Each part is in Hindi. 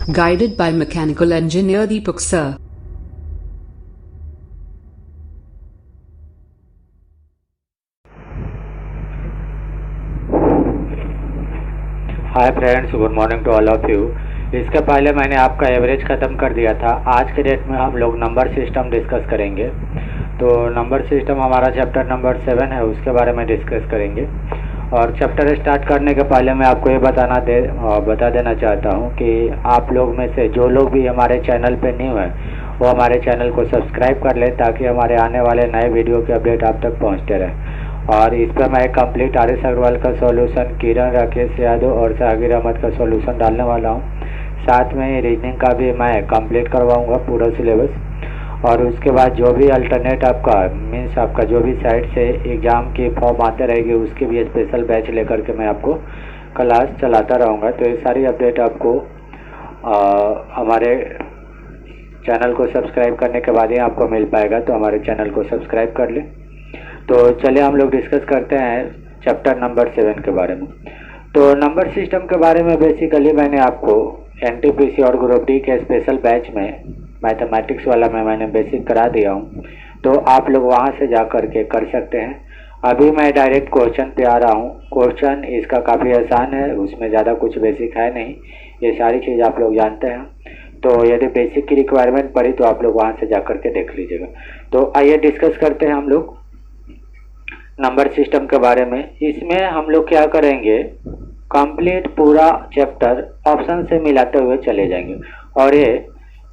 Guided by mechanical engineer Deepak Sir. Hi friends, good morning to all of you. इसके पहले मैंने आपका एवरेज ख़त्म कर दिया था। आज के डेट में हम लोग नंबर सिस्टम डिस्कस करेंगे। तो नंबर सिस्टम हमारा चैप्टर नंबर 7 है, उसके बारे में डिस्कस करेंगे। और चैप्टर स्टार्ट करने के पहले मैं आपको ये बता देना चाहता हूँ कि आप लोग में से जो लोग भी हमारे चैनल पे न्यू हैं वो हमारे चैनल को सब्सक्राइब कर लें, ताकि हमारे आने वाले नए वीडियो के अपडेट आप तक पहुँचते रहें। और इस पर मैं कंप्लीट आर एस अग्रवाल का सॉल्यूशन, किरण राकेश यादव और सागिर अहमद का सॉल्यूशन डालने वाला हूँ। साथ में रीजनिंग का भी मैं कंप्लीट करवाऊँगा पूरा सिलेबस। और उसके बाद जो भी अल्टरनेट आपका जो भी साइट से एग्ज़ाम की फॉर्म आते रहेगी, उसकी भी स्पेशल बैच लेकर के मैं आपको क्लास चलाता रहूँगा। तो ये सारी अपडेट आपको हमारे चैनल को सब्सक्राइब करने के बाद ही आपको मिल पाएगा। तो हमारे चैनल को सब्सक्राइब कर लें। तो चलिए हम लोग डिस्कस करते हैं चैप्टर नंबर 7 के बारे में। तो नंबर सिस्टम के बारे में बेसिकली मैंने आपको एनटीपीसी और ग्रुप डी के स्पेशल बैच में मैथमेटिक्स वाला में मैंने बेसिक करा दिया हूँ। तो आप लोग वहाँ से जा कर के कर सकते हैं। अभी मैं डायरेक्ट क्वेश्चन पे आ रहा हूँ। क्वेश्चन इसका काफ़ी आसान है, उसमें ज़्यादा कुछ बेसिक है नहीं, ये सारी चीज़ आप लोग जानते हैं। तो यदि बेसिक की रिक्वायरमेंट पड़ी तो आप लोग वहाँ से जा कर के देख लीजिएगा। तो आइए डिस्कस करते हैं हम लोग नंबर सिस्टम के बारे में। इसमें हम लोग क्या करेंगे, कंप्लीट पूरा चैप्टर ऑप्शन से मिलाते हुए चले जाएंगे। और ये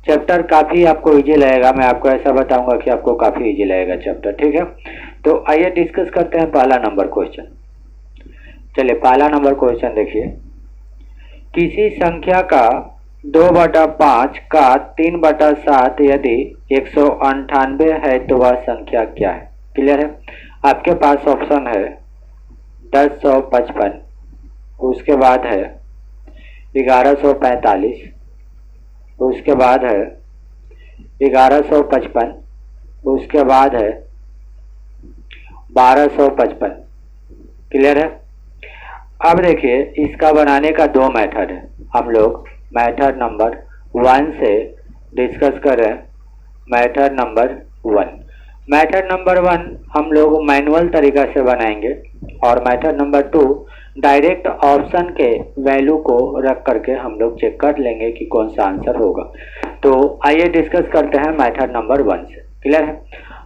चैप्टर काफ़ी आपको इजी लगेगा। मैं आपको ऐसा बताऊंगा कि आपको काफ़ी इजी लगेगा चैप्टर, ठीक है। तो आइए डिस्कस करते हैं पहला नंबर क्वेश्चन। चलिए पहला नंबर क्वेश्चन देखिए। किसी संख्या का 2/5 का 3/7 यदि 198 है तो वह संख्या क्या है। क्लियर है। आपके पास ऑप्शन है 1055, उसके बाद है 1145, उसके बाद है 1155, उसके बाद है 1255। क्लियर है। अब देखिए इसका बनाने का दो मेथड है। हम लोग मेथड नंबर 1 से डिस्कस करें। मेथड नंबर 1 हम लोग मैनुअल तरीका से बनाएंगे। और मेथड नंबर 2 डायरेक्ट ऑप्शन के वैल्यू को रख करके हम लोग चेक कर लेंगे कि कौन सा आंसर होगा। तो आइए डिस्कस करते हैं मेथड नंबर 1 से। क्लियर है।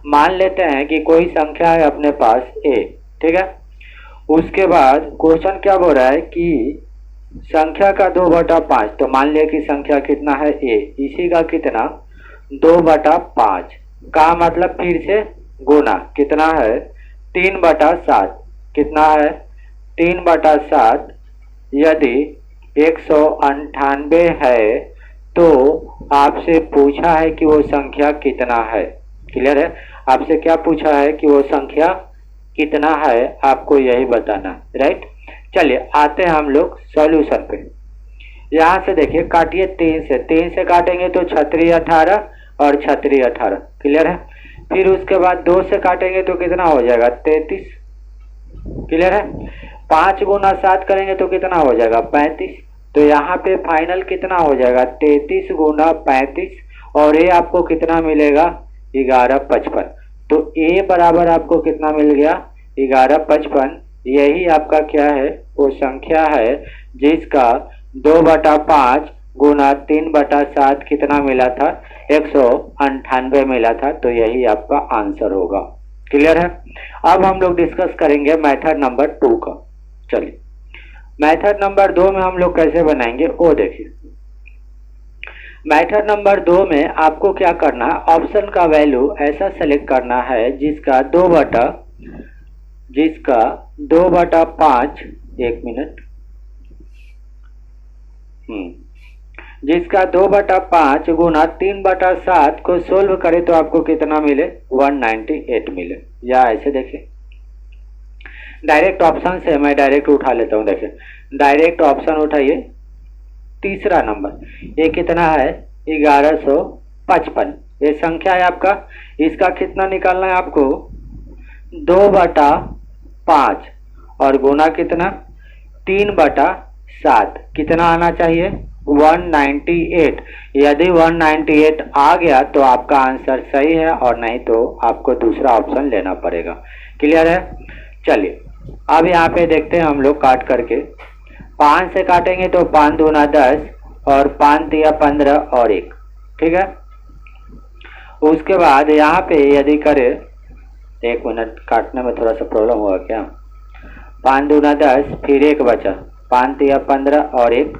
मान लेते हैं कि कोई संख्या है अपने पास a, ठीक है। उसके बाद क्वेश्चन क्या बोल रहा है कि संख्या का 2/5। तो मान लिया कि संख्या कितना है a, इसी का कितना 2/5 का मतलब फिर से गुना कितना है 3/7। कितना है 3/7। यदि 198 है तो आपसे पूछा है कि वो संख्या कितना है। क्लियर है। आपसे क्या पूछा है कि वो संख्या कितना है, आपको यही बताना, राइट। चलिए आते हैं हम लोग सॉल्यूशन पे। यहाँ से देखिए काटिए 3 से काटेंगे तो 6 18 और 6 18। क्लियर है। फिर उसके बाद 2 से काटेंगे तो कितना हो जाएगा 33। क्लियर है। 5 गुना 7 करेंगे तो कितना हो जाएगा 35। तो यहाँ पे फाइनल कितना हो जाएगा 33 गुना 35। और ये आपको कितना मिलेगा 1155। तो ए बराबर आपको कितना मिल गया 1155। यही आपका क्या है, वो संख्या है जिसका 2/5 गुना 3/7 कितना मिला था 198 मिला था। तो यही आपका आंसर होगा। क्लियर है। अब हम लोग डिस्कस करेंगे मेथड नंबर 2 का। चलिए मेथड नंबर 2 में हम लोग कैसे बनाएंगे वो देखिए। मेथड नंबर 2 में आपको क्या करना है, ऑप्शन का वैल्यू ऐसा सेलेक्ट करना है जिसका 2/5 एक मिनट, जिसका 2/5 गुना 3/7 को सोल्व करे तो आपको कितना मिले 198 मिले। या ऐसे देखिए डायरेक्ट ऑप्शन से मैं डायरेक्ट उठा लेता हूँ। देखिए डायरेक्ट ऑप्शन उठाइए। तीसरा नंबर ये कितना है 1155। ये संख्या है आपका। इसका कितना निकालना है आपको 2/5 और गुना कितना 3/7 कितना आना चाहिए 198। यदि 198 आ गया तो आपका आंसर सही है, और नहीं तो आपको दूसरा ऑप्शन लेना पड़ेगा। क्लियर है? चलिए अब यहाँ पे देखते हैं हम लोग काट करके। 5 से काटेंगे तो 5 दूना 10 और 5 तिया 15 और 1। ठीक है, उसके बाद यहाँ पे यदि करें, 1 मिनट काटने में थोड़ा सा प्रॉब्लम हुआ क्या। 5 दूना 10, फिर 1 बचा, 5 तिया 15 और 1,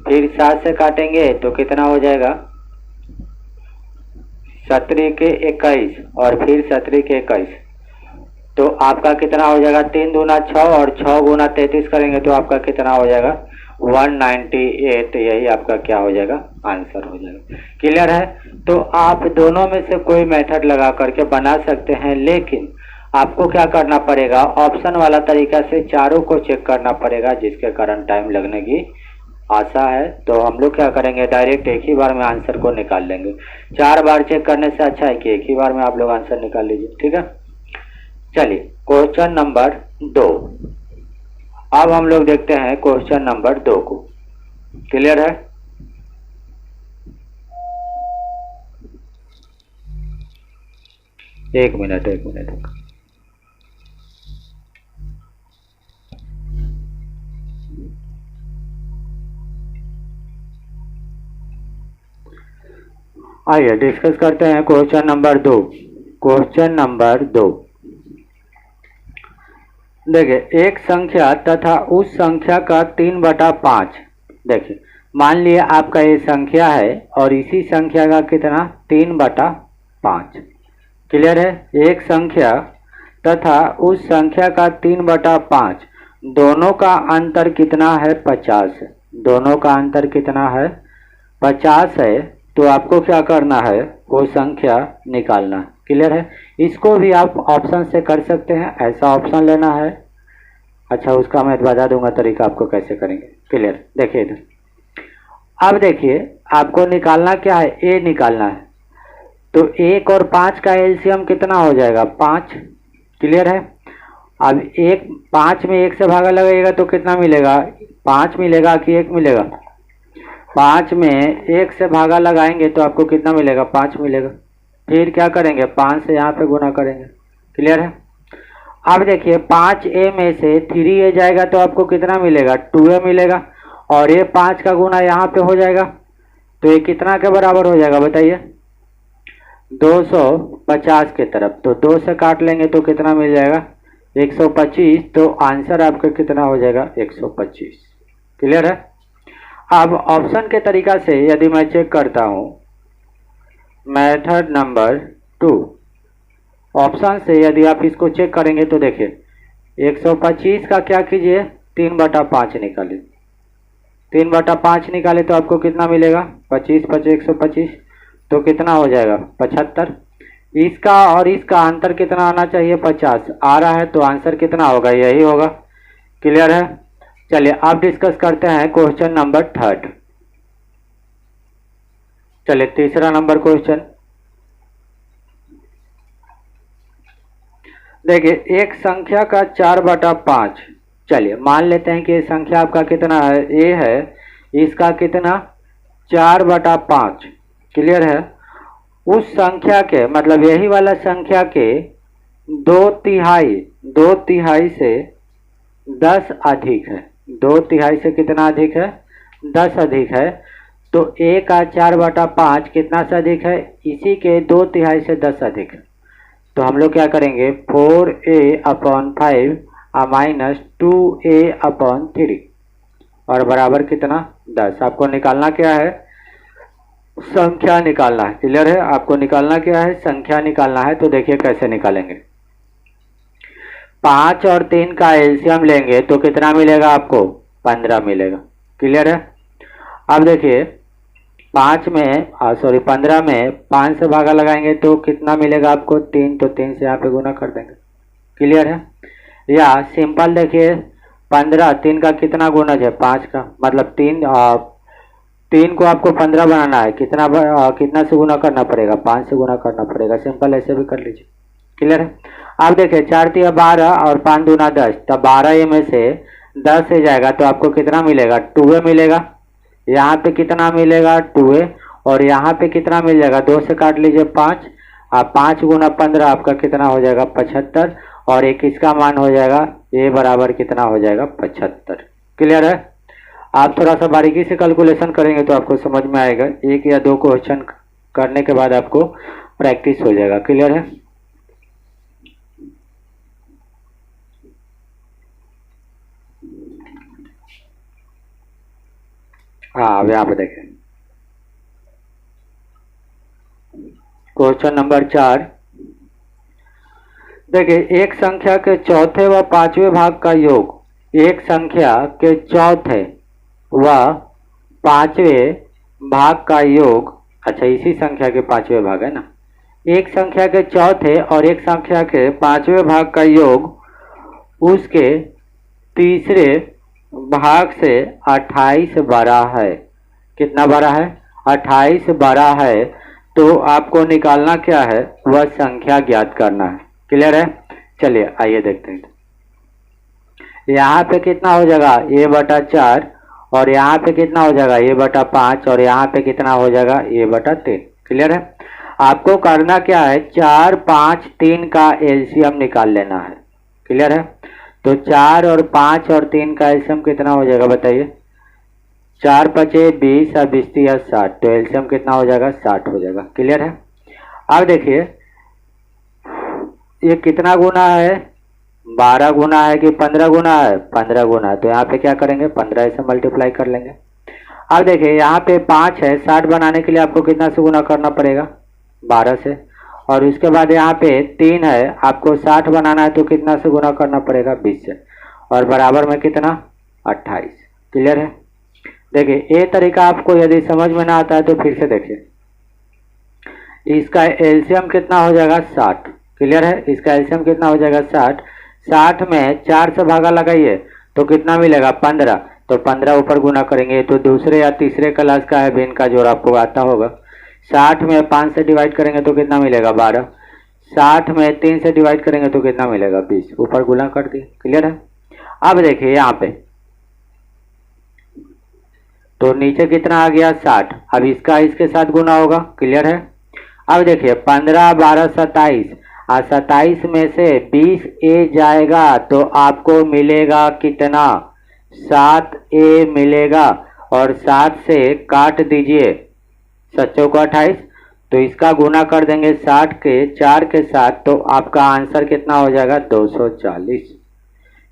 फिर 7 से काटेंगे तो कितना हो जाएगा, 17 के 21 और फिर 17 के 21, तो आपका कितना हो जाएगा, 3 दूना 6 और 6 गुना 33 करेंगे तो आपका कितना हो जाएगा, 198। यही आपका क्या हो जाएगा, आंसर हो जाएगा। क्लियर है? तो आप दोनों में से कोई मेथड लगा करके बना सकते हैं, लेकिन आपको क्या करना पड़ेगा, ऑप्शन वाला तरीका से चारों को चेक करना पड़ेगा, जिसके कारण टाइम लगने की आशा है। तो हम लोग क्या करेंगे, डायरेक्ट एक ही बार में आंसर को निकाल लेंगे। 4 बार चेक करने से अच्छा है कि एक ही बार में आप लोग आंसर निकाल लीजिए। ठीक है, चलिए क्वेश्चन नंबर 2। अब हम लोग देखते हैं क्वेश्चन नंबर 2 को। क्लियर है? एक मिनट। आइए डिस्कस करते हैं क्वेश्चन नंबर 2। क्वेश्चन नंबर 2 देखिए, एक संख्या तथा उस संख्या का 3/5। देखिए, मान लिया आपका ये संख्या है और इसी संख्या का कितना, 3/5। क्लियर है? एक संख्या तथा उस संख्या का 3/5, दोनों का अंतर कितना है, 50। दोनों का अंतर कितना है, 50 है। तो आपको क्या करना है, वो संख्या निकालना है। क्लियर है? इसको भी आप ऑप्शन से कर सकते हैं, ऐसा ऑप्शन लेना है। अच्छा, उसका मैं बता दूंगा तरीका आपको कैसे करेंगे। क्लियर? देखिए इधर, अब देखिए आपको निकालना क्या है, ए निकालना है। तो 1 और 5 का एलसीएम कितना हो जाएगा, 5। क्लियर है? अब 5 में 1 से भागा लगेगा तो कितना मिलेगा, 5 मिलेगा कि 1 मिलेगा। 5 में 1 से भागा लगाएंगे तो आपको कितना मिलेगा, 5 मिलेगा। फिर क्या करेंगे, 5 से यहाँ पे गुना करेंगे। क्लियर है? अब देखिए 5a में से 3a जाएगा तो आपको कितना मिलेगा, 2a मिलेगा, और ये 5 का गुना यहाँ पे हो जाएगा तो ये कितना के बराबर हो जाएगा बताइए, 250 के तरफ। तो 2 से काट लेंगे तो कितना मिल जाएगा, 125। तो आंसर आपका कितना हो जाएगा, 125। क्लियर है? अब ऑप्शन के तरीका से यदि मैं चेक करता हूं, मेथड नंबर 2, ऑप्शन से यदि आप इसको चेक करेंगे तो देखिए 125 का क्या कीजिए, 3/5 निकालिए। 3/5 निकाले तो आपको कितना मिलेगा, 25 25 125, तो कितना हो जाएगा, 75। इसका और इसका अंतर कितना आना चाहिए, 50 आ रहा है, तो आंसर कितना होगा, यही होगा। क्लियर है? चलिए अब डिस्कस करते हैं क्वेश्चन नंबर 3। चलिए तीसरा नंबर क्वेश्चन देखिए, एक संख्या का 4/5। चलिए मान लेते हैं कि ये संख्या आपका कितना है, ए है, इसका कितना, 4/5। क्लियर है? उस संख्या के मतलब यही वाला संख्या के 2/3 से 10 अधिक है। 2/3 से कितना अधिक है, 10 अधिक है। तो a का 4/5 कितना से अधिक है, इसी के 2/3 से 10 अधिक है। तो हम लोग क्या करेंगे, 4a/5 माइनस 2a/3 और बराबर कितना, 10। आपको निकालना क्या है, संख्या निकालना है। क्लियर है? आपको निकालना क्या है, संख्या निकालना है। तो देखिए कैसे निकालेंगे, 5 और 3 का एलसीएम लेंगे तो कितना मिलेगा आपको, 15 मिलेगा। क्लियर है? अब देखिए 15 में 5 से भागा लगाएंगे तो कितना मिलेगा आपको, 3। तो 3 से यहाँ पे गुना कर देंगे। क्लियर है? या सिंपल देखिए 15, 3 का कितना गुणज है, 5 का, मतलब 3 को आपको 15 बनाना है, कितना से गुना करना पड़ेगा, 5 से गुना करना पड़ेगा। सिंपल ऐसे भी कर लीजिए। क्लियर है? अब देखिए 4 तिया 12 और 5 दूना 10, तब 12 में से 10 से जाएगा तो आपको कितना मिलेगा, 2a मिलेगा। यहाँ पे कितना मिलेगा 2a, और यहाँ पे कितना मिल जाएगा 2 से काट लीजिए 5, आप 5 गुना 15 आपका कितना हो जाएगा 75, और एक इसका मान हो जाएगा a बराबर कितना हो जाएगा 75। क्लियर है? आप थोड़ा सा बारीकी से कैलकुलेशन करेंगे तो आपको समझ में आएगा, एक या दो क्वेश्चन करने के बाद आपको प्रैक्टिस हो जाएगा। क्लियर है? हाँ, अब यहाँ पे देखें क्वेश्चन नंबर 4। देखिए, एक संख्या के चौथे व पांचवें भाग का योग, एक संख्या के चौथे व पांचवें भाग का योग, अच्छा इसी संख्या के पांचवें भाग है ना, एक संख्या के चौथे और एक संख्या के पांचवें भाग का योग उसके तीसरे भाग से 28 बड़ा है। कितना बड़ा है? 28 बड़ा है। तो आपको निकालना क्या है? वह संख्या ज्ञात करना है। क्लियर है? चलिए आइए देखते हैं। यहाँ पे कितना हो जाएगा a/4, और यहाँ पे कितना हो जाएगा a/5, और यहाँ पे कितना हो जाएगा a/3। क्लियर है? आपको करना क्या है? 4, 5, 3 का एलसीएम निकाल लेना है। क्लियर है? तो 4 और 5 और 3 का एलसीएम कितना हो जाएगा बताइए? 4 5 20 और 20 60, तो एलसीएम कितना हो जाएगा? 60 हो जाएगा। क्लियर है? अब देखिए ये कितना गुना है? 12 गुना है कि 15 गुना है? 15 गुना है। तो यहाँ पे क्या करेंगे? 15 से मल्टीप्लाई कर लेंगे। अब देखिए यहाँ पे 5 है, 60 बनाने के लिए आपको कितना से गुना करना पड़ेगा? 12 से। और उसके बाद यहाँ पे 3 है, आपको 60 बनाना है तो कितना से गुना करना पड़ेगा? 20 से। और बराबर में कितना? 28। क्लियर है? देखिए ये तरीका आपको यदि समझ में ना आता है तो फिर से देखिए। इसका एलसीएम कितना हो जाएगा? 60। क्लियर है? इसका एलसीएम कितना हो जाएगा? 60। 60 में 4 से भागा लगाइए तो कितना मिलेगा? 15। तो 15 ऊपर गुना करेंगे तो दूसरे या तीसरे क्लास का है, भिन्न का जोड़ आपको आता होगा। 60 में 5 से डिवाइड करेंगे तो कितना मिलेगा? 12। 60 में 3 से डिवाइड करेंगे तो कितना मिलेगा? 20। ऊपर गुना कर दिए। क्लियर है? अब देखिए यहाँ पे तो नीचे कितना आ गया? 60। अब इसका इसके साथ गुना होगा। क्लियर है? अब देखिए 15 12 27, और 27 में से 20 ए जाएगा तो आपको मिलेगा कितना? 7a मिलेगा। और 7 से काट दीजिए 7 चौका 28, तो इसका गुना कर देंगे 60 के 4 के साथ, तो आपका आंसर कितना हो जाएगा? 240।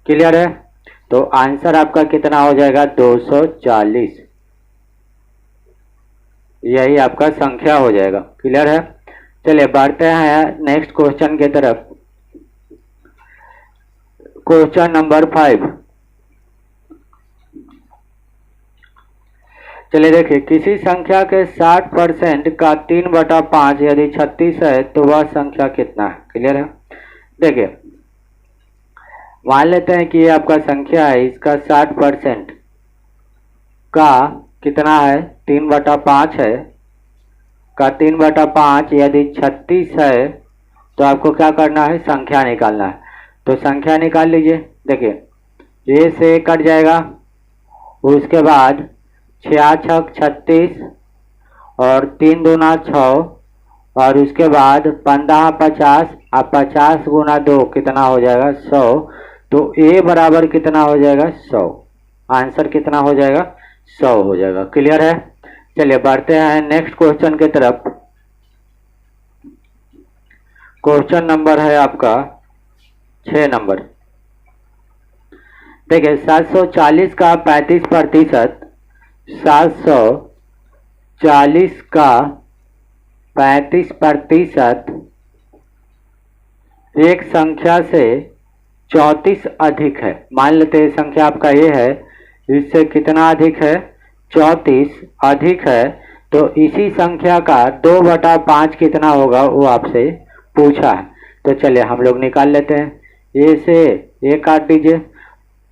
क्लियर है? तो आंसर आपका कितना हो जाएगा? 240। यही आपका संख्या हो जाएगा। क्लियर है? चलिए बढ़ते हैं नेक्स्ट क्वेश्चन की तरफ। Question number 5। चलिए देखिए, किसी संख्या के 60% का 3/5 यदि 36 है तो वह संख्या कितना है? क्लियर है? देखिए मान लेते हैं कि ये आपका संख्या है, इसका 60% का कितना है? 3/5 है, का 3/5 यदि 36 है तो आपको क्या करना है? संख्या निकालना है। तो संख्या निकाल लीजिए। देखिए ए से कट जाएगा, उसके बाद 6 36 और 3 दूना 6, और उसके बाद 15 50, अब 50 गुना 2 कितना हो जाएगा? 100। तो ए बराबर कितना हो जाएगा? 100। आंसर कितना हो जाएगा? 100 हो जाएगा। क्लियर है? चलिए बढ़ते हैं नेक्स्ट क्वेश्चन की तरफ। क्वेश्चन नंबर है आपका 6 नंबर। देखिए 740 का 35%, 740 का 35% एक संख्या से 34 अधिक है। मान लेते हैं संख्या आपका ये है, इससे कितना अधिक है? 34 अधिक है। तो इसी संख्या का 2/5 कितना होगा वो आपसे पूछा है। तो चलिए हम लोग निकाल लेते हैं। ए से ए काट दीजिए,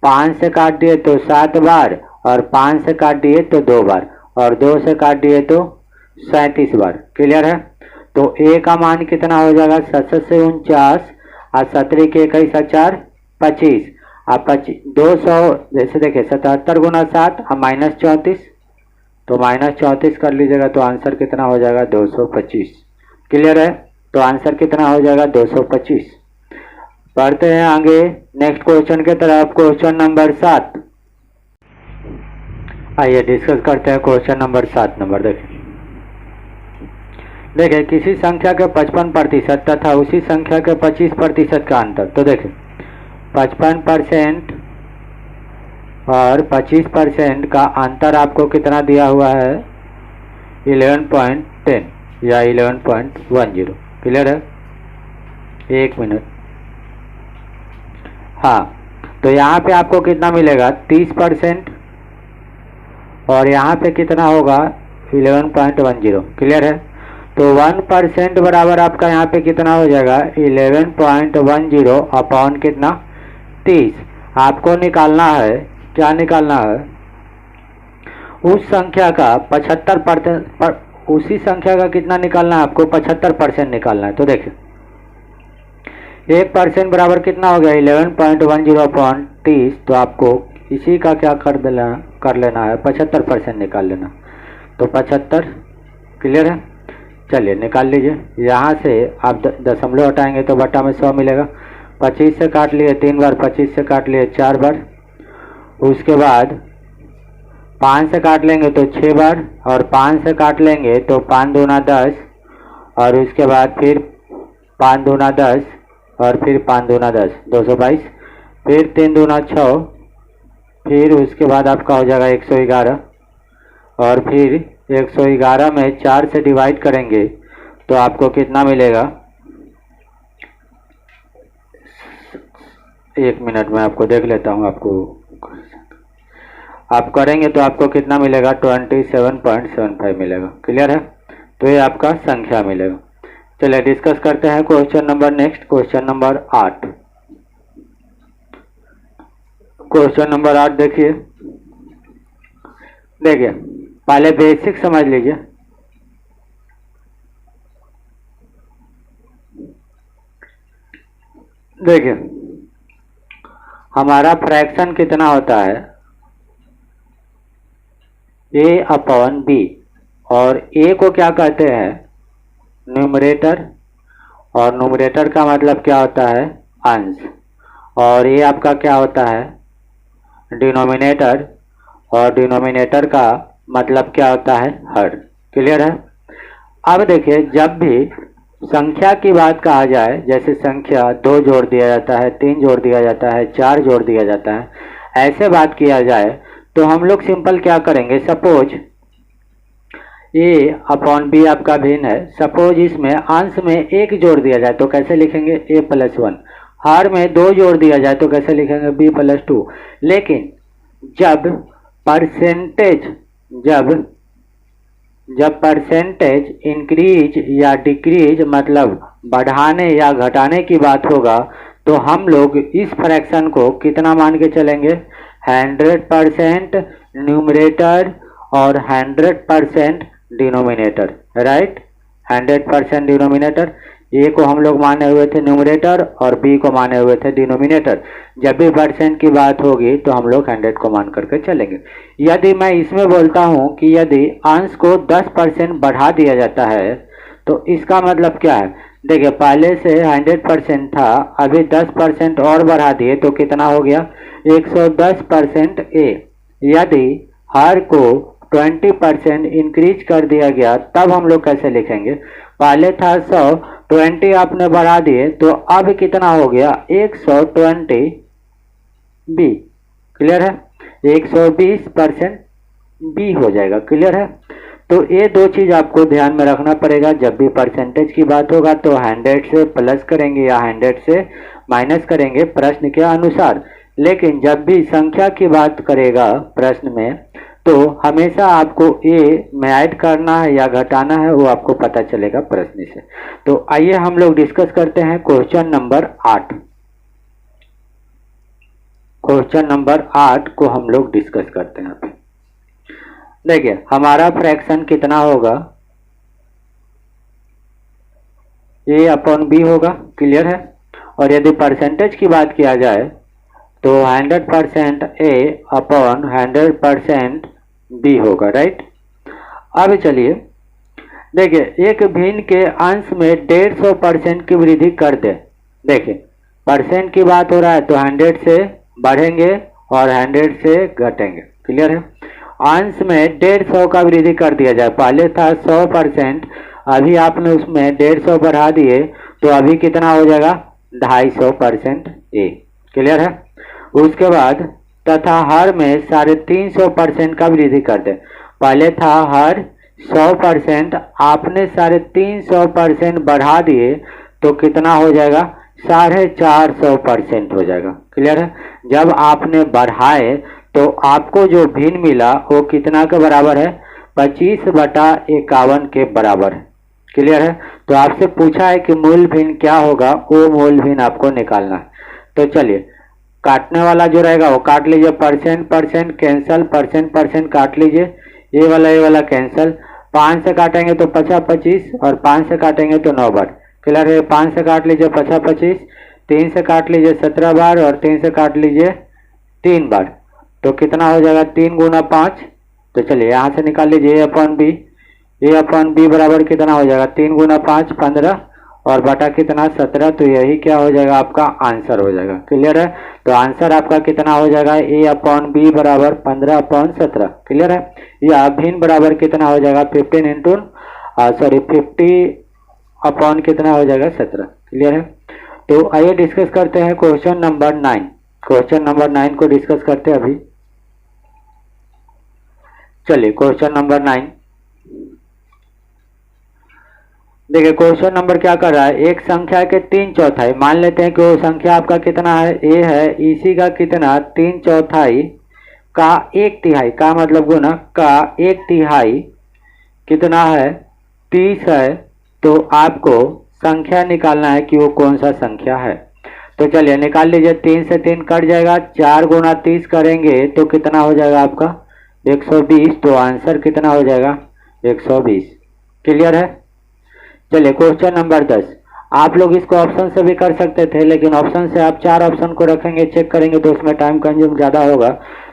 5 से काट दिए तो 7 बार, और 5 से काट दिए तो 2 बार, और 2 से काट दिए तो 37 बार। क्लियर है? तो ए का मान कितना हो जाएगा? 7 से 49, और 17 के 21 4 25, आप 200 जैसे देखिए 77 गुना 7 और -34, तो -34 कर लीजिएगा तो आंसर कितना हो जाएगा 225। क्लियर है? तो आंसर कितना हो जाएगा 225। पढ़ते हैं आगे नेक्स्ट क्वेश्चन की तरफ। क्वेश्चन नंबर 7, आइए डिस्कस करते हैं क्वेश्चन नंबर 7 नंबर। देखिए किसी संख्या के 55% तथा उसी संख्या के 25% का अंतर। तो देखिए 55% और 25% का अंतर आपको कितना दिया हुआ है 11.10 या 11.10। क्लियर है? एक मिनट। हाँ, तो यहाँ पे आपको कितना मिलेगा 30% और यहाँ पे कितना होगा 11.10। क्लियर है? तो 1% बराबर आपका यहाँ पे कितना हो जाएगा 11.10 अपॉन कितना 30। आपको निकालना है, क्या निकालना है, उस संख्या का 75%, उसी संख्या का कितना निकालना है आपको 75% निकालना है। तो देखिए 1% बराबर कितना हो गया 11.10 अपॉन 30। तो आपको इसी का क्या कर लेना है 75% निकाल लेना। तो 75। क्लियर है? चलिए निकाल लीजिए। यहाँ से आप दशमलव हटाएंगे तो बटा में 100 मिलेगा। 25 से काट लिए 3 बार, 25 से काट लिए 4 बार, उसके बाद 5 से काट लेंगे तो 6 बार, और 5 से काट लेंगे तो 5 दूना 10, और उसके बाद फिर 5 दूना 10 और फिर 5 दूना 10 222, फिर 3 दूना 6, फिर उसके बाद आपका हो जाएगा 111, और फिर 111 में 4 से डिवाइड करेंगे तो आपको कितना मिलेगा, एक मिनट में आपको देख लेता हूँ, आपको आप करेंगे तो आपको कितना मिलेगा 27.75 मिलेगा। क्लियर है? तो ये आपका संख्या मिलेगा। चलिए डिस्कस करते हैं question number next, question number 8। Question number 8 देखिए पहले बेसिक समझ लीजिए। देखिए हमारा फ्रैक्शन कितना होता है a अपॉन b, और a को क्या कहते हैं न्यूमरेटर, और न्यूमरेटर का मतलब क्या होता है अंश, और ये आपका क्या होता है डिनोमिनेटर, और डिनोमिनेटर का मतलब क्या होता है हर। क्लियर है? अब देखिए जब भी संख्या की बात कहा जाए, जैसे संख्या 2 जोड़ दिया जाता है, 3 जोड़ दिया जाता है, 4 जोड़ दिया जाता है, ऐसे बात किया जाए तो हम लोग सिंपल क्या करेंगे, सपोज a अपॉन b आपका भिन्न है, सपोज इसमें अंश में 1 जोड़ दिया जाए तो कैसे लिखेंगे a प्लस 1, हर में 2 जोड़ दिया जाए तो कैसे लिखेंगे b प्लस 2। लेकिन जब परसेंटेज इंक्रीज या डिक्रीज मतलब बढ़ाने या घटाने की बात होगा तो हम लोग इस फ्रैक्शन को कितना मान के चलेंगे 100% न्यूमरेटर और 100% डिनोमिनेटर। राइट? 100% डिनोमिनेटर, ए को हम लोग माने हुए थे न्यूमरेटर और बी को माने हुए थे डिनोमिनेटर। जब भी परसेंट की बात होगी तो हम लोग 100 को मान करके चलेंगे। यदि मैं इसमें बोलता हूं कि यदि अंश को 10% बढ़ा दिया जाता है तो इसका मतलब क्या है, देखिए पहले से 100% था, अभी 10% और बढ़ा दिए तो कितना हो गया 110% ए। यदि हर को 20% इंक्रीज कर दिया गया तब हम लोग कैसे लिखेंगे, पहले था 100, 20 आपने बढ़ा दिए तो अब कितना हो गया 120 बी। क्लियर है? 120% बी हो जाएगा। क्लियर है? तो ये दो चीज आपको ध्यान में रखना पड़ेगा। जब भी परसेंटेज की बात होगा तो 100 से प्लस करेंगे या 100 से माइनस करेंगे प्रश्न के अनुसार, लेकिन जब भी संख्या की बात करेगा प्रश्न में तो हमेशा आपको ए में ऐड करना है या घटाना है वो आपको पता चलेगा प्रश्न से। तो आइए हम लोग डिस्कस करते हैं क्वेश्चन नंबर 8। क्वेश्चन नंबर 8 को हम लोग डिस्कस करते हैं। अभी देखिए हमारा फ्रैक्शन कितना होगा, ए अपॉन बी होगा। क्लियर है? और यदि परसेंटेज की बात किया जाए तो 100% ए अपॉन 100% बी होगा। राइट? अब चलिए देखिए, एक भिन्न के अंश में 150% की वृद्धि कर दे। देखिए परसेंट की बात हो रहा है तो 100 से बढ़ेंगे और 100 से घटेंगे। क्लियर है। अंश में 150 का वृद्धि कर दिया जाए। पहले था 100%, अभी आपने उसमें 150 बढ़ा दिए तो अभी कितना हो जाएगा 250% ए। क्लियर है। उसके बाद तथा हर में 350% का वृद्धि कर दे। पहले था हर 100%, आपने 350% बढ़ा दिए तो कितना हो जाएगा 450% हो जाएगा। क्लियर है। जब आपने बढ़ाए तो आपको जो भिन्न मिला वो कितना के बराबर है 25/51 के बराबर है। क्लियर है। तो आपसे पूछा है कि मूल भिन्न क्या होगा, वो मूल भिन्न आपको निकालना है। तो चलिए काटने वाला जो रहेगा वो काट लीजिए, परसेंट कैंसल, परसेंट काट लीजिए, ये वाला कैंसल। 5 से काटेंगे तो 50/25 और 5 से काटेंगे तो 9 बार। क्लियर है। 5 से काट लीजिए 50/25, 3 से काट लीजिए 17 बार और 3 से काट लीजिए 3 बार। तो कितना हो जाएगा 3 गुना 5। तो चलिए यहाँ से निकाल लीजिए ए अपॉन बी बराबर कितना हो जाएगा 3 गुना 5 15 और बटा कितना 17। तो यही क्या हो जाएगा आपका आंसर हो जाएगा। क्लियर है। तो आंसर आपका कितना हो जाएगा ए अपॉन बी बराबर 15/17। क्लियर है। या भिन्न बराबर कितना हो जाएगा 50 अपॉन कितना हो जाएगा 17। क्लियर है। तो आइए डिस्कस करते हैं क्वेश्चन नंबर 9। क्वेश्चन नंबर 9 को डिस्कस करते हैं अभी। चलिए क्वेश्चन नंबर 9 देखिए। क्वेश्चन नंबर क्या कर रहा है, एक संख्या के 3/4 मान लेते हैं कि वो संख्या आपका कितना है ए है, इसी का कितना 3/4 का 1/3 का मतलब गुना का 1/3 कितना है 30 है। तो आपको संख्या निकालना है कि वो कौन सा संख्या है। तो चलिए निकाल लीजिए, 3 से 3 कट जाएगा, 4 गुना 30 करेंगे तो कितना हो जाएगा आपका 120। तो आंसर कितना हो जाएगा 120। क्लियर है। चलिए क्वेश्चन नंबर 10। आप लोग इसको ऑप्शन से भी कर सकते थे, लेकिन ऑप्शन से आप 4 ऑप्शन को रखेंगे चेक करेंगे तो उसमें टाइम कंज्यूम ज़्यादा होगा।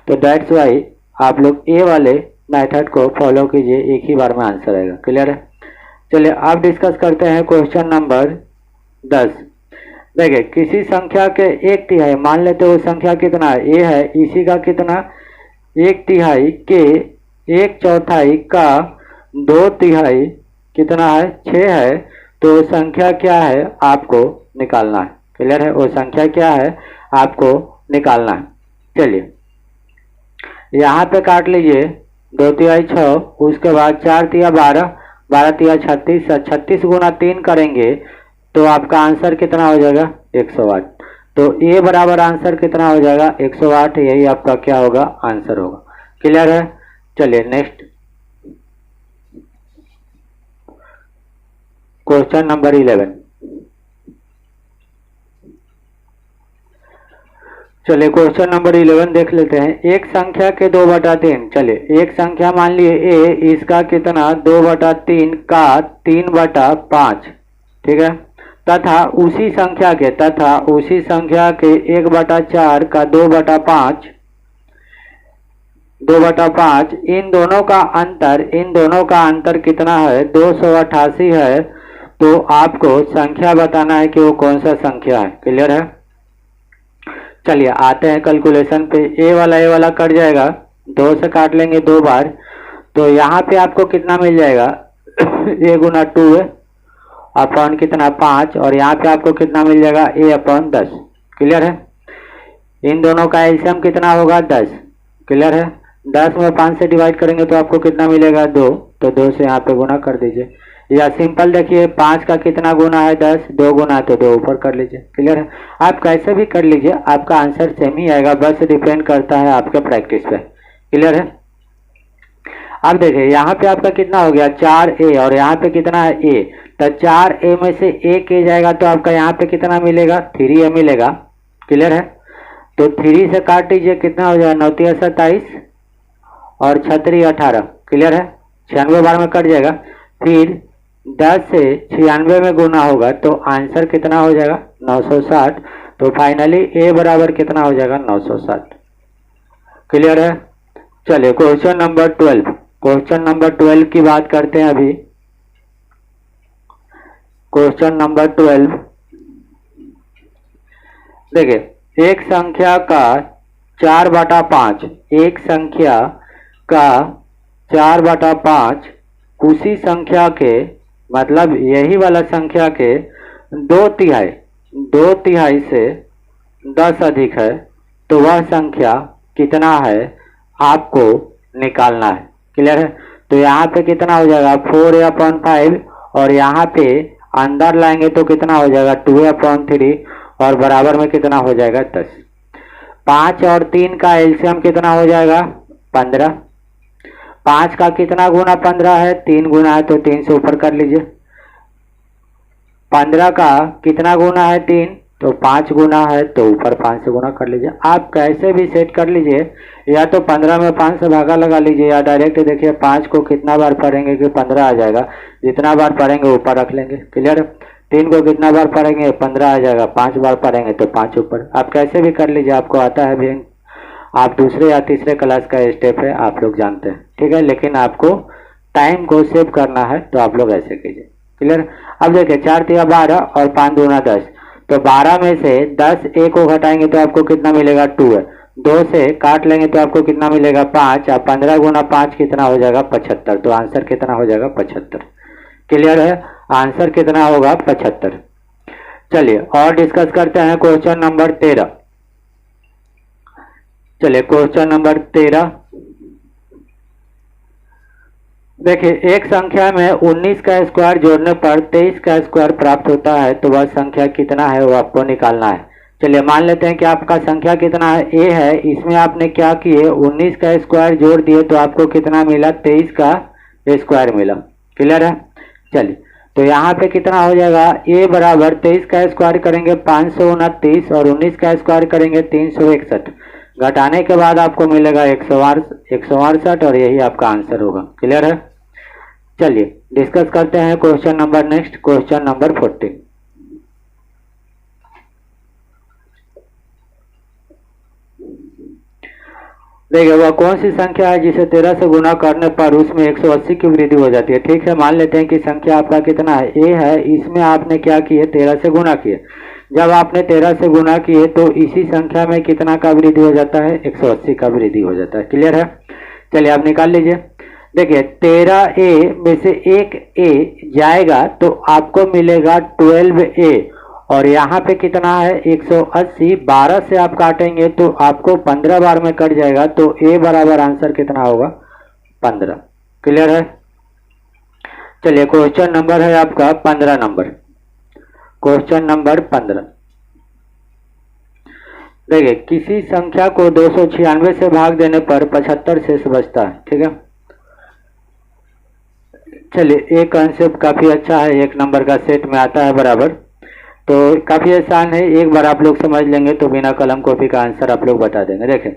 तो दैट्स वाई आप लोग ए वाले मेथड को फॉलो कीजिए, एक ही बार में आंसर आएगा। क्लियर है। चलिए अब डिस्कस करते हैं क्वेश्चन नंबर 10। देखिए किसी संख्या के 1/3 मान लेते हो संख्या कितना है ए है, इसी का कितना 1/3 के 1/4 का 2/3 कितना है 6 है। तो संख्या क्या है आपको निकालना है। क्लियर है। वो संख्या क्या है आपको निकालना है। चलिए यहाँ पे काट लीजिए 2/3 6, उसके बाद 4/3 12, 12/3 36, 36 गुना 3 करेंगे तो आपका आंसर कितना हो जाएगा 108। तो ए बराबर आंसर कितना हो जाएगा 108। यही आपका क्या होगा आंसर होगा। क्लियर है। चलिए नेक्स्ट क्वेश्चन नंबर 11। चलिए क्वेश्चन नंबर 11 देख लेते हैं। एक संख्या के 2/3, चलिए एक संख्या मान लिए ए, इसका कितना 2/3 का 3/5। ठीक है। तथा उसी संख्या के 1/4 का 2/5 इन दोनों का अंतर कितना है 288 है। तो आपको संख्या बताना है कि वो कौन सा संख्या है। क्लियर है। चलिए आते हैं कैलकुलेशन पे। ए वाला कट जाएगा, 2 से काट लेंगे 2 बार। तो यहाँ पे आपको कितना मिल जाएगा ए गुना 2 अपॉन कितना 5 और यहाँ पे आपको कितना मिल जाएगा ए अपॉन 10। क्लियर है। इन दोनों का एलसीएम कितना होगा 10। क्लियर है। 10 में 5 से डिवाइड करेंगे तो आपको कितना मिलेगा 2। तो 2 से यहाँ पे गुना कर दीजिए। या सिंपल देखिए 5 का कितना गुना है 10, 2 गुना है तो 2 ऊपर कर लीजिए। क्लियर है। आप कैसे भी कर लीजिए आपका आंसर सेम ही आएगा, बस डिपेंड करता है आपके प्रैक्टिस पे। क्लियर है। अब देखिए यहाँ पे आपका कितना हो गया 4a और यहाँ पे कितना है a। तो 4a में से एक a जाएगा तो आपका यहाँ पे कितना मिलेगा 3a मिलेगा। क्लियर है। तो 3 से काट दीजिए, कितना हो जाएगा 9 × 27 और 6 × 18। क्लियर है। 96 बार में कट जाएगा। फिर 10 से 96 में गुना होगा तो आंसर कितना हो जाएगा 960। तो फाइनली ए बराबर कितना हो जाएगा 960। क्लियर है। चलिए क्वेश्चन नंबर 12। क्वेश्चन नंबर 12 की बात करते हैं अभी। क्वेश्चन नंबर 12 देखिए, एक संख्या का 4/5, एक संख्या का 4/5 उसी संख्या के, मतलब यही वाला संख्या के 2/3 से 10 अधिक है, तो वह संख्या कितना है आपको निकालना है। क्लियर है? तो यहाँ पे कितना हो जाएगा 4/5, और यहाँ पे अंदर लाएंगे तो कितना हो जाएगा 2/3, और बराबर में कितना हो जाएगा 10। 5 और 3 का एलसीएम कितना हो जाएगा 15। 5 का कितना गुना 15 है, 3 गुना है, तो 3 से ऊपर कर लीजिए। 15 का कितना गुना है 3, तो 5 गुना है, तो ऊपर 5 से गुना कर लीजिए। आप कैसे भी सेट कर लीजिए, या तो 15 में 5 से भागा लगा लीजिए, या डायरेक्ट देखिए 5 को कितना बार पढ़ेंगे कि 15 आ जाएगा, जितना बार पढ़ेंगे ऊपर रख लेंगे। क्लियर? 3 को कितना बार पढ़ेंगे 15 आ जाएगा, 5 बार पढ़ेंगे तो 5 ऊपर। आप कैसे भी कर लीजिए, आपको आता है भी, आप दूसरे या तीसरे क्लास का स्टेप है, आप लोग जानते हैं। ठीक है, लेकिन आपको टाइम को सेव करना है तो आप लोग ऐसे कीजिए। क्लियर? अब देखिए 4 3 12 और 5 दूना 10, तो 12 में से 10 एक को घटाएंगे तो आपको कितना मिलेगा 2 है। 2 से काट लेंगे तो आपको कितना मिलेगा 5, और 15 गुना 5 कितना हो जाएगा 75। तो आंसर कितना हो जाएगा 75। क्लियर है? आंसर कितना होगा 75। चलिए और डिस्कस करते हैं क्वेश्चन नंबर 13। चलिए क्वेश्चन नंबर 13 देखिए, एक संख्या में 19 का स्क्वायर जोड़ने पर 23 का स्क्वायर प्राप्त होता है, तो वह संख्या कितना है वो आपको निकालना है। चलिए मान लेते हैं कि आपका संख्या कितना है, ए है, इसमें आपने क्या किए 19 का स्क्वायर जोड़ दिए तो आपको कितना मिला 23 का स्क्वायर मिला। क्लियर है? चलिए तो यहाँ पे कितना हो जाएगा, ए बराबर 23 का स्क्वायर करेंगे 529, और 19 का स्क्वायर करेंगे 361, घटाने के बाद आपको मिलेगा 168, और यही आपका आंसर होगा। क्लियर है? चलिए डिस्कस करते हैं question number next, question number 14। देखिए वह कौन सी संख्या है जिसे 13 से गुना करने पर उसमें 180 की वृद्धि हो जाती है। ठीक है, मान लेते हैं कि संख्या आपका कितना है, ए है, इसमें आपने क्या किए 13 से गुना किए। जब आपने 13 से गुना किए तो इसी संख्या में कितना का वृद्धि हो जाता है 180 का वृद्धि हो जाता है। क्लियर है? चलिए आप निकाल लीजिए। देखिए 13A में से एक ए जाएगा तो आपको मिलेगा 12A, और यहाँ पे कितना है 180, 12 से आप काटेंगे तो आपको 15 बार में कट जाएगा, तो ए बराबर आंसर कितना होगा 15। क्लियर है? चलिए क्वेश्चन नंबर है आपका 15 नंबर, क्वेश्चन नंबर 15। देखिए किसी संख्या को 296 से भाग देने पर 75 शेष बचता है। ठीक है, चलिए एक कंसेप्ट काफी अच्छा है, एक नंबर का सेट में आता है बराबर, तो काफी आसान है, एक बार आप लोग समझ लेंगे तो बिना कलम कॉपी का आंसर आप लोग बता देंगे। देखें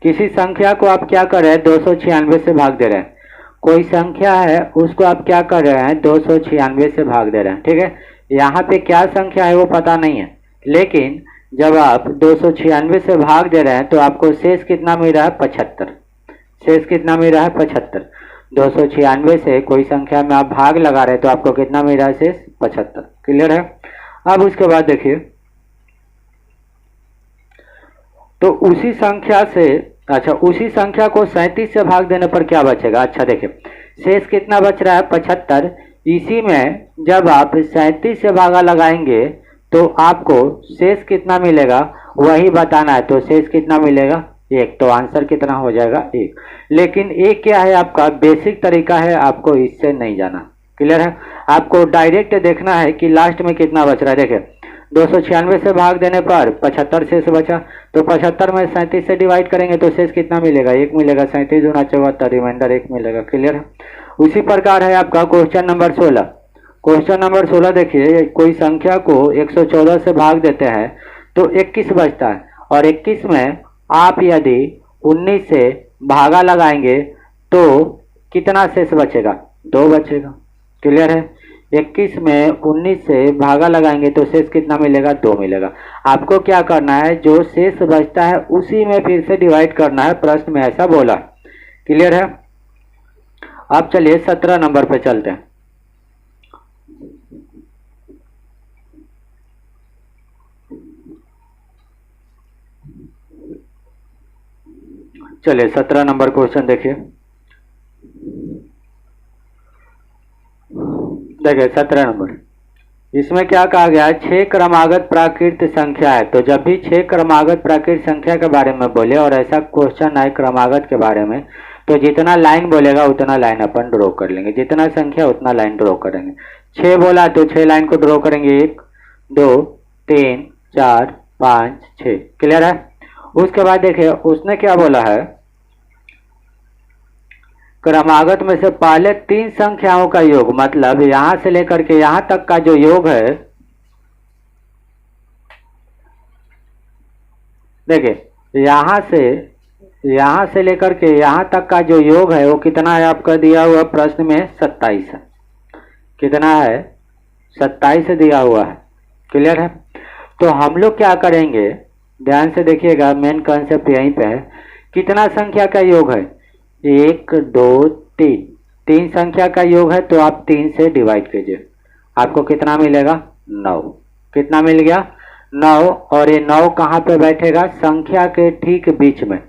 किसी संख्या को आप क्या कर रहे हैं 296 से भाग दे रहे हैं, कोई संख्या है उसको आप क्या कर रहे हैं 296 से भाग दे रहे हैं। ठीक है, यहाँ पे क्या संख्या है वो पता नहीं है, लेकिन जब आप 296 से भाग दे रहे हैं तो आपको शेष कितना मिल रहा है 75। शेष कितना मिल रहा है 75। 296 से कोई संख्या में आप भाग लगा रहे हैं तो आपको कितना मिल रहा है शेष 75। क्लियर है? अब उसके बाद देखिए, तो उसी संख्या से, अच्छा उसी संख्या को 37 से भाग देने पर क्या बचेगा। अच्छा देखिए शेष कितना बच रहा है 75, इसी में जब आप 37 से भागा लगाएंगे तो आपको शेष कितना मिलेगा वही बताना है, तो शेष कितना मिलेगा 1, तो आंसर कितना हो जाएगा 1। लेकिन एक क्या है आपका बेसिक तरीका है, आपको इससे नहीं जाना। क्लियर है? आपको डायरेक्ट देखना है कि लास्ट में कितना बच रहा है। देखिए 296 से भाग देने पर 75 शेष बचा, तो 75 में 37 से डिवाइड करेंगे तो शेष कितना मिलेगा 1 मिलेगा, 37 दूना 74, रिमाइंडर 1 मिलेगा। क्लियर है? उसी प्रकार है आपका क्वेश्चन नंबर 16। क्वेश्चन नंबर 16 देखिए, कोई संख्या को 114 से भाग देते हैं तो 21 बचता है, और 21 में आप यदि 19 से भागा लगाएंगे तो कितना शेष बचेगा 2 बचेगा। क्लियर है? 21 में 19 से भागा लगाएंगे तो शेष कितना मिलेगा 2 मिलेगा। आपको क्या करना है, जो शेष बचता है उसी में फिर से डिवाइड करना है, प्रश्न में ऐसा बोला। क्लियर है? अब चलिए 17 नंबर पे चलते हैं। चलिए 17 नंबर क्वेश्चन देखिए। देखिए 17 नंबर, इसमें क्या कहा गया है, 6 क्रमागत प्राकृत संख्या है। तो जब भी 6 क्रमागत प्राकृत संख्या के बारे में बोले और ऐसा क्वेश्चन आए क्रमागत के बारे में, तो जितना लाइन बोलेगा उतना लाइन अपन ड्रॉ कर लेंगे, जितना संख्या उतना लाइन ड्रॉ करेंगे। 6 बोला तो 6 लाइन को ड्रॉ करेंगे, 1 2 3 4 5 6। क्लियर है। उसके बाद देखिए उसने क्या बोला है, क्रमागत में से पहले 3 संख्याओं का योग, मतलब यहां से लेकर के यहां तक का जो योग है, देखिए यहां से लेकर के यहां तक का जो योग है वो कितना है आपका दिया हुआ प्रश्न में 27 है। कितना है, 27 दिया हुआ है। क्लियर है। तो हम लोग क्या करेंगे, ध्यान से देखिएगा, मेन कॉन्सेप्ट यहीं पे है। कितना संख्या का योग है, 1 2 3, 3 संख्या का योग है, तो आप 3 से डिवाइड कीजिए, आपको कितना मिलेगा 9। कितना मिल गया 9। और ये 9 कहाँ पे बैठेगा, संख्या के ठीक बीच में।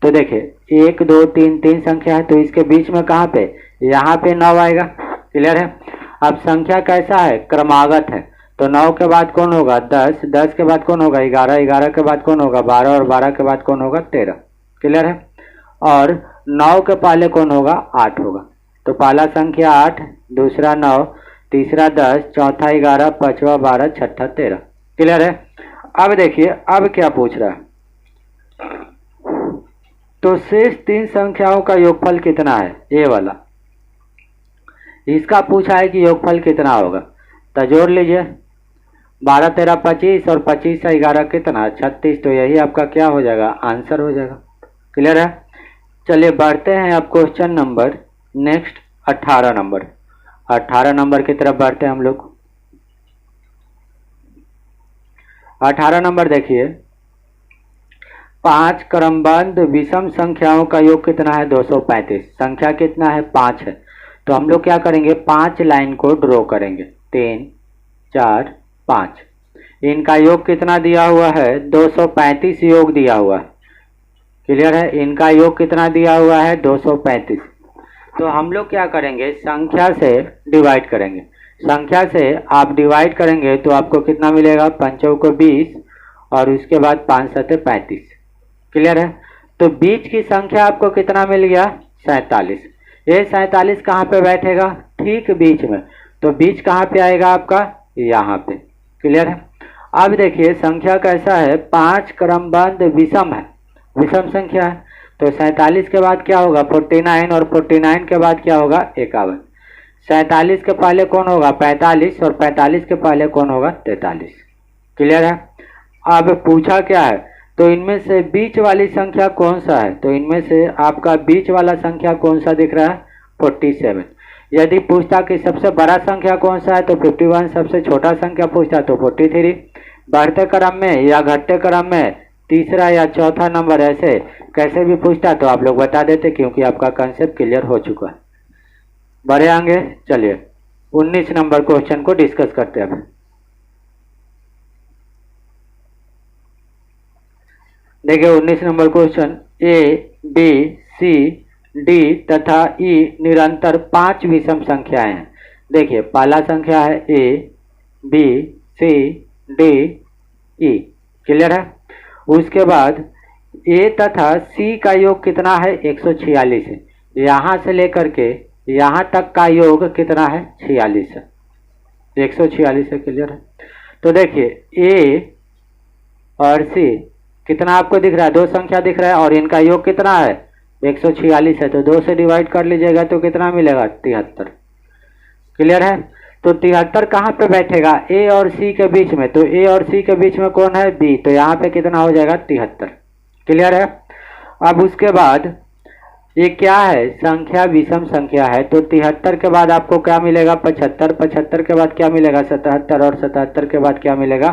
तो देखिए 1 2 3, 3 संख्या है, तो इसके बीच में कहाँ पे, यहाँ पे 9 आएगा। क्लियर है। अब संख्या कैसा है, क्रमागत है, तो 9 के बाद कौन होगा 10, 10 के बाद कौन होगा 11, 11 के बाद कौन होगा 12, और 12 के बाद कौन होगा 13। क्लियर है। और 9 के पहले कौन होगा 8 होगा। तो पहला संख्या 8, दूसरा 9, तीसरा 10, चौथा 11, पांचवा 12, छठा 13। क्लियर है। अब देखिए अब क्या पूछ रहा है, तो शेष 3 संख्याओं का योगफल कितना है, ये वाला इसका पूछा है कि योगफल कितना होगा। तो जोड़ लीजिए, 12 13 25 और 25 से 11 कितना 36। तो यही आपका क्या हो जाएगा, आंसर हो जाएगा। क्लियर है। चलिए बढ़ते हैं अब question number next 18 number. 18 number की तरफ बढ़ते हैं हम लोग। 18 नंबर देखिए, 5 क्रमबद्ध विषम संख्याओं का योग कितना है 235। संख्या कितना है 5 है। तो हम लोग क्या करेंगे, 5 लाइन को ड्रॉ करेंगे, 3 4 5। इनका योग कितना दिया हुआ है 235 योग दिया हुआ है। क्लियर है। इनका योग कितना दिया हुआ है 235। तो हम लोग क्या करेंगे, संख्या से डिवाइड करेंगे। संख्या से आप डिवाइड करेंगे तो आपको कितना मिलेगा, 5 को 20 और उसके बाद 5 7 35। क्लियर है। तो बीच की संख्या आपको कितना मिल गया 47। ये 47 कहाँ पे बैठेगा, ठीक बीच में। तो बीच कहाँ पे आएगा आपका, यहाँ पे। क्लियर है। अब देखिए संख्या कैसा है, 5 क्रमबद्ध विषम है, विषम संख्या है। तो 47 के बाद क्या होगा 49, और 49 के बाद क्या होगा 51। 47 के पहले कौन होगा 45, और 45 के पहले कौन होगा 43। क्लियर है। अब पूछा क्या है, तो इनमें से बीच वाली संख्या कौन सा है, तो इनमें से आपका बीच वाला संख्या कौन सा दिख रहा है 47। यदि पूछता कि सबसे बड़ा संख्या कौन सा है तो 51, सबसे छोटा संख्या पूछता तो 43। बढ़ते क्रम में या घटते क्रम में तीसरा या चौथा नंबर ऐसे कैसे भी पूछता तो आप लोग बता देते, क्योंकि आपका कंसेप्ट क्लियर हो चुका है। बढ़े आगे, चलिए 19 नंबर क्वेश्चन को डिस्कस करते हैं। देखिए 19 number question, A B C D तथा ई निरंतर 5 विषम संख्याएं हैं। देखिए पहला संख्या है A B C D E. Clear है। उसके बाद ए तथा सी का योग कितना है 146 है। यहाँ से लेकर के यहाँ तक का योग कितना है 46 है, 146 है। क्लियर है। तो देखिए ए और सी कितना आपको दिख रहा है, 2 संख्या दिख रहा है, और इनका योग कितना है 146 है। तो 2 से डिवाइड कर लीजिएगा तो कितना मिलेगा 73। क्लियर है। तो 73 कहाँ पे बैठेगा, ए और सी के बीच में। तो ए और सी के बीच में कौन है बी, तो यहाँ पे कितना हो जाएगा 73। क्लियर है। अब उसके बाद ये क्या है, संख्या विषम संख्या है। तो 73 के बाद आपको क्या मिलेगा 75, 75 के बाद क्या मिलेगा 77, और 77 के बाद क्या मिलेगा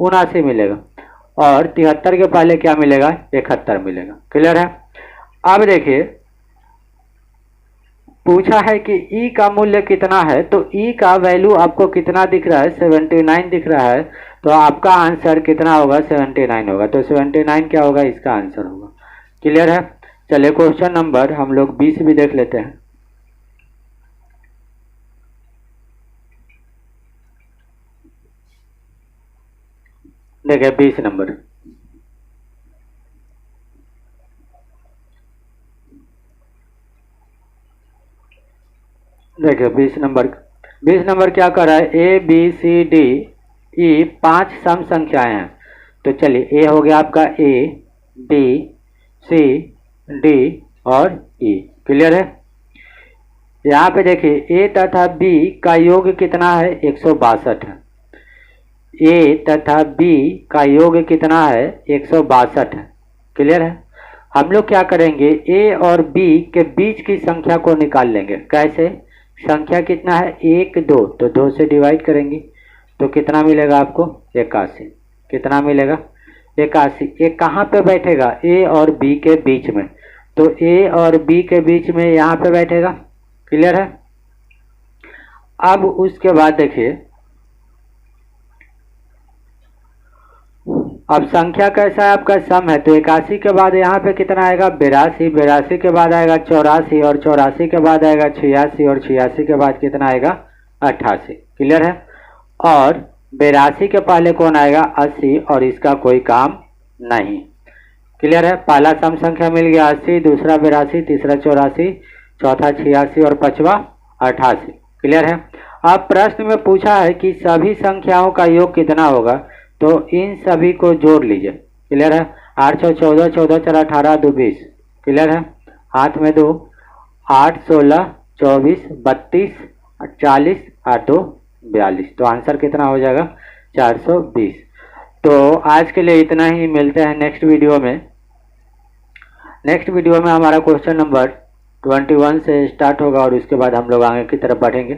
79 मिलेगा, और 73 के पहले क्या मिलेगा 71 मिलेगा। क्लियर है। अब देखिए पूछा है कि ई का मूल्य कितना है, तो ई का वैल्यू आपको कितना दिख रहा है, 79 दिख रहा है, तो आपका आंसर कितना होगा, 79 होगा। तो 79 क्या होगा, इसका आंसर होगा। क्लियर है। चलिए क्वेश्चन नंबर हम लोग 20 भी देख लेते हैं। देखिए 20 नंबर, देखिए 20 नंबर क्या कर रहा है, ए बी सी डी ई 5 सम संख्याएं हैं। तो चलिए ए हो गया आपका, ए बी सी डी और ई। क्लियर है। यहाँ पे देखिए ए तथा बी का योग कितना है, 162 है। ए तथा बी का योग कितना है, 162 है। क्लियर है। हम लोग क्या करेंगे, ए और बी के बीच की संख्या को निकाल लेंगे। कैसे, संख्या कितना है, 1 2, तो 2 से डिवाइड करेंगे तो कितना मिलेगा आपको, 81। कितना मिलेगा, 81। ये कहाँ पे बैठेगा, ए और बी के बीच में, तो ए और बी के बीच में यहाँ पे बैठेगा। क्लियर है। अब उसके बाद देखिए, अब संख्या कैसा है आपका, सम है, तो 81 के बाद यहाँ पे कितना आएगा, 82, 82 के बाद आएगा 84, और 84 के बाद आएगा 86, और 86 के बाद कितना आएगा, 88। क्लियर है। और 82 के पहले कौन आएगा, 80, और इसका कोई काम नहीं। क्लियर है। पहला सम संख्या मिल गया 80, दूसरा 82, तीसरा 84, चौथा 86 और पांचवा 88। क्लियर है। अब प्रश्न में पूछा है कि सभी संख्याओं का योग कितना होगा, तो इन सभी को जोड़ लीजिए। क्लियर है। 8 6 14, 14 4 18, 2 20। क्लियर है। हाथ में 2, 8 16 24 32 40 8 2 42। तो आंसर कितना हो जाएगा, 420। तो आज के लिए इतना ही, मिलते हैं नेक्स्ट वीडियो में। नेक्स्ट वीडियो में हमारा क्वेश्चन नंबर 21 से स्टार्ट होगा और उसके बाद हम लोग आगे की तरफ बढ़ेंगे।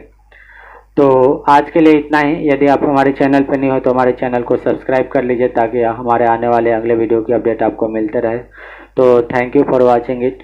तो आज के लिए इतना ही। यदि आप हमारे चैनल पर नहीं हो तो हमारे चैनल को सब्सक्राइब कर लीजिए ताकि हमारे आने वाले अगले वीडियो की अपडेट आपको मिलते रहे। तो thank you for watching it.